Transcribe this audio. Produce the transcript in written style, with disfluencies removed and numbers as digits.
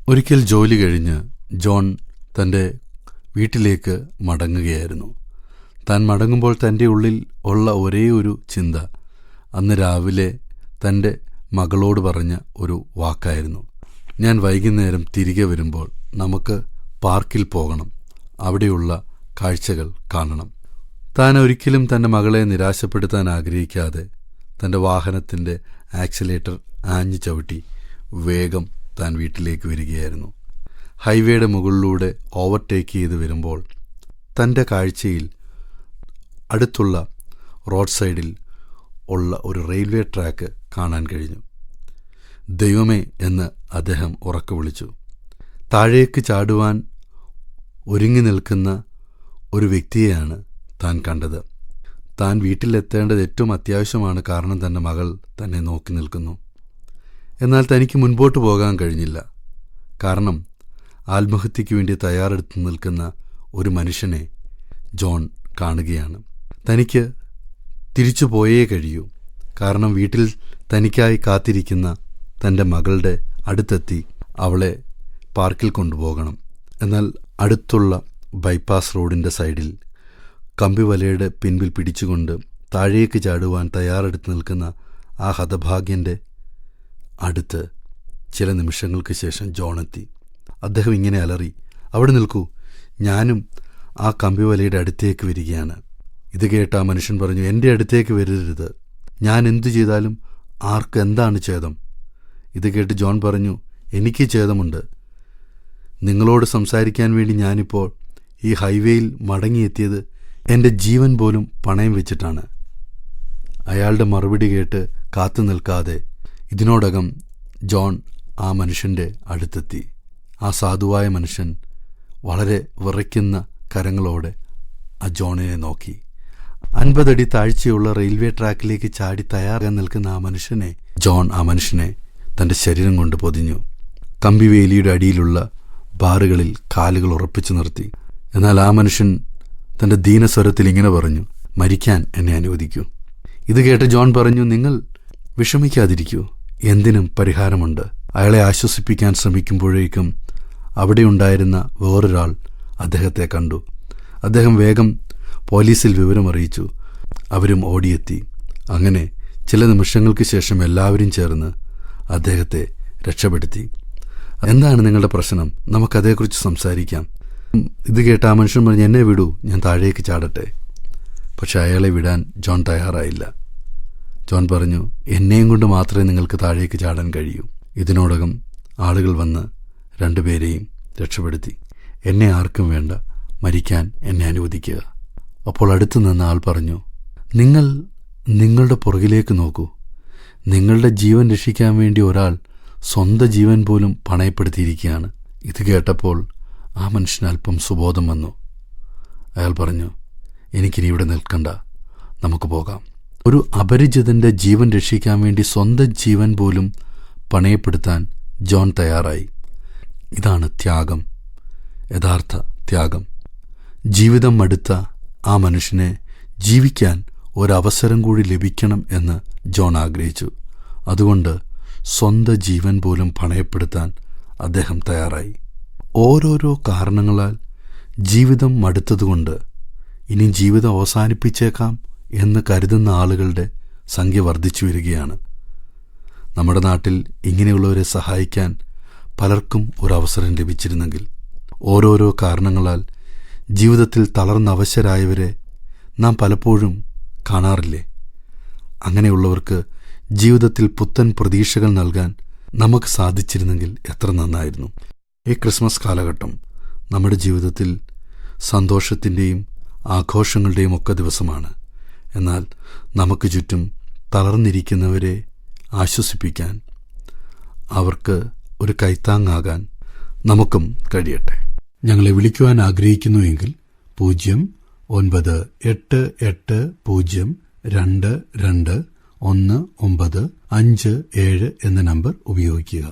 ഒരിക്കൽ ജോലി കഴിഞ്ഞ് ജോൺ തൻ്റെ വീട്ടിലേക്ക് മടങ്ങുകയായിരുന്നു. താൻ മടങ്ങുമ്പോൾ തൻ്റെ ഉള്ളിൽ ഉള്ള ഒരേ ഒരു ചിന്ത അന്ന് രാവിലെ തൻ്റെ മകളോട് പറഞ്ഞ ഒരു വാക്കായിരുന്നു: ഞാൻ വൈകുന്നേരം തിരികെ വരുമ്പോൾ നമുക്ക് പാർക്കിൽ പോകണം, അവിടെയുള്ള കാഴ്ചകൾ കാണണം. താൻ ഒരിക്കലും തൻ്റെ മകളെ നിരാശപ്പെടുത്താൻ ആഗ്രഹിക്കാതെ തൻ്റെ വാഹനത്തിൻ്റെ ആക്സിലേറ്റർ ആഞ്ഞു ചവിട്ടി വേഗം താൻ വീട്ടിലേക്ക് വരികയായിരുന്നു. ഹൈവേയുടെ മുകളിലൂടെ ഓവർടേക്ക് ചെയ്ത് വരുമ്പോൾ തൻ്റെ കാഴ്ചയിൽ അടുത്തുള്ള റോഡ് സൈഡിൽ ഉള്ള ഒരു റെയിൽവേ ട്രാക്ക് കാണാൻ കഴിഞ്ഞു. ദൈവമേ എന്ന് അദ്ദേഹം ഉറക്കെ വിളിച്ചു. താഴേക്ക് ചാടുവാൻ ഒരുങ്ങി നിൽക്കുന്ന ഒരു വ്യക്തിയെയാണ് താൻ കണ്ടത്. താൻ വീട്ടിലെത്തേണ്ടത് ഏറ്റവും അത്യാവശ്യമാണ്, കാരണം തൻ്റെ മകൾ തന്നെ നോക്കി നിൽക്കുന്നു. എന്നാൽ തനിക്ക് മുൻപോട്ട് പോകാൻ കഴിഞ്ഞില്ല. കാരണം ആത്മഹത്യയ്ക്ക് വേണ്ടി തയ്യാറെടുത്ത് നിൽക്കുന്ന ഒരു മനുഷ്യനെ ജോൺ കാണുകയാണ്. തനിക്ക് തിരിച്ചു പോയേ കഴിയൂ, കാരണം വീട്ടിൽ തനിക്കായി കാത്തിരിക്കുന്ന തൻ്റെ മകളുടെ അടുത്തെത്തി അവളെ പാർക്കിൽ കൊണ്ടുപോകണം. എന്നാൽ അടുത്തുള്ള ബൈപ്പാസ് റോഡിൻ്റെ സൈഡിൽ കമ്പിവലയുടെ പിൻപിൽ പിടിച്ചുകൊണ്ട് താഴേക്ക് ചാടുവാൻ തയ്യാറെടുത്ത് നിൽക്കുന്ന ആ ഹതഭാഗ്യൻ്റെ അടുത്ത് ചില നിമിഷങ്ങൾക്ക് ശേഷം ജോൺ എത്തി. അദ്ദേഹം ഇങ്ങനെ അലറി: അവിടെ നിൽക്കൂ, ഞാനും ആ കമ്പിവലയുടെ അടുത്തേക്ക് വരികയാണ്. ഇത് കേട്ട് ആ മനുഷ്യൻ പറഞ്ഞു: എൻ്റെ അടുത്തേക്ക് വരരുത്, ഞാൻ എന്തു ചെയ്താലും ആർക്ക് എന്താണ് ഛേദം? ഇത് കേട്ട് ജോൺ പറഞ്ഞു: എനിക്ക് ഛേദമുണ്ട്. നിങ്ങളോട് സംസാരിക്കാൻ വേണ്ടി ഞാനിപ്പോൾ ഈ ഹൈവേയിൽ മടങ്ങിയെത്തിയത് എൻ്റെ ജീവൻ പോലും പണയം വെച്ചിട്ടാണ്. അയാളുടെ മറുപടി കേട്ട് കാത്തു നിൽക്കാതെ ഇതിനോടകം ജോൺ ആ മനുഷ്യൻ്റെ അടുത്തെത്തി. ആ സാധുവായ മനുഷ്യൻ വളരെ വിറയ്ക്കുന്ന കരങ്ങളോടെ ആ ജോണിനെ നോക്കി. 50 അടി താഴ്ചയുള്ള റെയിൽവേ ട്രാക്കിലേക്ക് ചാടി തയ്യാറാകാൻ നിൽക്കുന്ന ആ മനുഷ്യനെ തൻ്റെ ശരീരം കൊണ്ട് പൊതിഞ്ഞു. കമ്പിവേലിയുടെ അടിയിലുള്ള ബാറുകളിൽ കാലുകൾ ഉറപ്പിച്ചു നിർത്തി. എന്നാൽ ആ മനുഷ്യൻ തൻ്റെ ദീനസ്വരത്തിൽ ഇങ്ങനെ പറഞ്ഞു: മരിക്കാൻ എന്നെ അനുവദിക്കൂ. ഇത് കേട്ട് ജോൺ പറഞ്ഞു: നിങ്ങൾ വിഷമിക്കാതിരിക്കൂ, എന്തിനും പരിഹാരമുണ്ട്. അയാളെ ആശ്വസിപ്പിക്കാൻ ശ്രമിക്കുമ്പോഴേക്കും അവിടെയുണ്ടായിരുന്ന വേറൊരാൾ അദ്ദേഹത്തെ കണ്ടു. അദ്ദേഹം വേഗം പോലീസിൽ വിവരമറിയിച്ചു. അവരും ഓടിയെത്തി. അങ്ങനെ ചില നിമിഷങ്ങൾക്ക് ശേഷം എല്ലാവരും ചേർന്ന് അദ്ദേഹത്തെ രക്ഷപ്പെടുത്തി. എന്താണ് നിങ്ങളുടെ പ്രശ്നം? നമുക്കതേക്കുറിച്ച് സംസാരിക്കാം. ഇത് കേട്ട ആ മനുഷ്യൻ പറഞ്ഞു: എന്നെ വിടൂ, ഞാൻ താഴേക്ക് ചാടട്ടെ. പക്ഷെ അയാളെ വിടാൻ ജോൺ തയ്യാറായില്ല. ജോൺ പറഞ്ഞു: എന്നെയും കൊണ്ട് മാത്രമേ നിങ്ങൾക്ക് താഴേക്ക് ചാടാൻ കഴിയൂ. ഇതിനോടകം ആളുകൾ വന്ന് രണ്ടുപേരെയും രക്ഷപ്പെടുത്തി. എന്നെ ആർക്കും വേണ്ട, മരിക്കാൻ എന്നെ അനുവദിക്കുക. അപ്പോൾ അടുത്തു നിന്ന ആൾ പറഞ്ഞു: നിങ്ങൾ നിങ്ങളുടെ പുറകിലേക്ക് നോക്കൂ. നിങ്ങളുടെ ജീവൻ രക്ഷിക്കാൻ വേണ്ടി ഒരാൾ സ്വന്തം ജീവൻ പോലും പണയപ്പെടുത്തിയിരിക്കുകയാണ്. ഇത് കേട്ടപ്പോൾ ആ മനുഷ്യന് അല്പം സുബോധം വന്നു. അയാൾ പറഞ്ഞു: എനിക്കിനി ഇവിടെ നിൽക്കണ്ട, നമുക്ക് പോകാം. ഒരു അപരിചിതൻ്റെ ജീവൻ രക്ഷിക്കാൻ വേണ്ടി സ്വന്തം ജീവൻ പോലും പണയപ്പെടുത്താൻ ജോൺ തയ്യാറായി. ഇതാണ് ത്യാഗം, യഥാർത്ഥ ത്യാഗം. ജീവിതം മടുത്ത ആ മനുഷ്യനെ ജീവിക്കാൻ ഒരവസരം കൂടി ലഭിക്കണം എന്ന് ജോൺ ആഗ്രഹിച്ചു. അതുകൊണ്ട് സ്വന്തം ജീവൻ പോലും പണയപ്പെടുത്താൻ അദ്ദേഹം തയ്യാറായി. ഓരോരോ കാരണങ്ങളാൽ ജീവിതം മടുത്തതുകൊണ്ട് ഇനി ജീവിതം അവസാനിപ്പിച്ചേക്കാം എന്ന് കരുതുന്ന ആളുകളുടെ സംഖ്യ വർദ്ധിച്ചു വരികയാണ്. നമ്മുടെ നാട്ടിൽ ഇങ്ങനെയുള്ളവരെ സഹായിക്കാൻ പലർക്കും ഒരവസരം ലഭിച്ചിരുന്നെങ്കിൽ. ഓരോരോ കാരണങ്ങളാൽ ജീവിതത്തിൽ തളർന്ന അവശരായവരെ നാം പലപ്പോഴും കാണാറില്ലേ? അങ്ങനെയുള്ളവർക്ക് ജീവിതത്തിൽ പുത്തൻ പ്രതീക്ഷകൾ നൽകാൻ നമുക്ക് സാധിച്ചിരുന്നെങ്കിൽ എത്ര നന്നായിരുന്നു. ഈ ക്രിസ്മസ് കാലഘട്ടം നമ്മുടെ ജീവിതത്തിൽ സന്തോഷത്തിൻ്റെയും ആഘോഷങ്ങളുടെയും ഒക്കെ ദിവസമാണ്. എന്നാൽ നമുക്ക് ചുറ്റും തളർന്നിരിക്കുന്നവരെ ആശ്വസിപ്പിക്കാൻ, അവർക്ക് ഒരു കൈത്താങ്ങാകാൻ നമുക്കും കഴിയട്ടെ. ഞങ്ങളെ വിളിക്കുവാൻ ആഗ്രഹിക്കുന്നുവെങ്കിൽ 098802221957 എന്ന നമ്പർ ഉപയോഗിക്കുക.